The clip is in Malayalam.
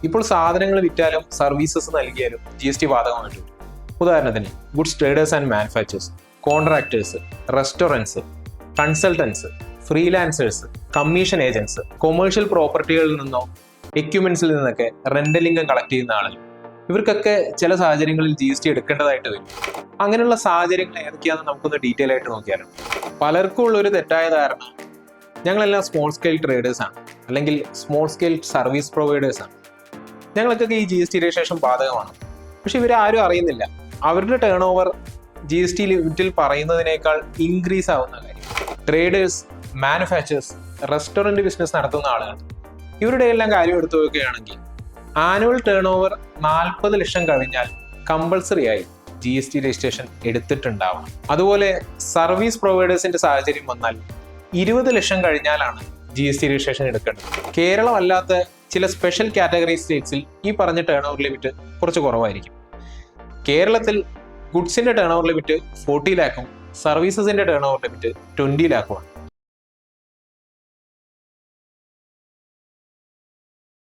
ഇപ്പോൾ സാധനങ്ങൾ വിറ്റാലും സർവീസസ് നൽകിയാലും GST ബാധകമായിട്ട് വരും. ഉദാഹരണത്തിന് goods traders and manufacturers, contractors, restaurants, consultants, freelancers, commission agents, commercial പ്രോപ്പർട്ടികളിൽ നിന്നോ എക്യുപ്മെന്റ്സിൽ നിന്നൊക്കെ റെന്റൽ ഇൻകം കളക്ട് ചെയ്യുന്ന ആളുകൾ, ഇവർക്കൊക്കെ ചില സാഹചര്യങ്ങളിൽ GST എടുക്കേണ്ടതായിട്ട് വരും. അങ്ങനെയുള്ള സാഹചര്യങ്ങൾ ഏതൊക്കെയാണെന്ന് നമുക്കൊന്ന് ഡീറ്റെയിൽ ആയിട്ട് നോക്കിയാലോ. പലർക്കും ഉള്ള ഒരു തെറ്റായ ധാരണ ഞങ്ങളെല്ലാം സ്മോൾ സ്കെയിൽ ട്രേഡേഴ്സ് ആണ്, അല്ലെങ്കിൽ സ്മോൾ സ്കെയിൽ സർവീസ് പ്രൊവൈഡേഴ്സ് ആണ്, ഞങ്ങൾക്കൊക്കെ ഈ GST രജിസ്ട്രേഷൻ ബാധകമാണ്. പക്ഷെ ഇവരാരും അറിയുന്നില്ല അവരുടെ ടേൺ ഓവർ GST ലിമിറ്റിൽ പറയുന്നതിനേക്കാൾ ഇൻക്രീസ് ആവുന്ന കാര്യം. ട്രേഡേഴ്സ്, മാനുഫാക്ചേഴ്സ്, റെസ്റ്റോറൻറ്റ് ബിസിനസ് നടത്തുന്ന ആളുകൾ, ഇവരുടെ എല്ലാം കാര്യം എടുത്തു നോക്കുകയാണെങ്കിൽ ആനുവൽ ടേൺ ഓവർ 40 ലക്ഷം കഴിഞ്ഞാൽ കമ്പൾസറി ആയി GST രജിസ്ട്രേഷൻ എടുത്തിട്ടുണ്ടാവണം. അതുപോലെ സർവീസ് പ്രൊവൈഡേഴ്സിന്റെ സാഹചര്യം വന്നാൽ 20 ലക്ഷം കഴിഞ്ഞാലാണ് GST രജിസ്ട്രേഷൻ എടുക്കേണ്ടത്. കേരളം അല്ലാത്ത ചില സ്പെഷ്യൽ കാറ്റഗറി സ്റ്റേറ്റ്സിൽ ഈ പറഞ്ഞ ടേൺ ഓവർ ലിമിറ്റ് കുറച്ച് കുറവായിരിക്കും. കേരളത്തിൽ ഗുഡ്സിന്റെ ടേൺ ഓവർ ലിമിറ്റ് 40 ലാഖും സർവീസസിന്റെ ടേൺ ഓവർ ലിമിറ്റ് 20 ലാഖുമാണ്.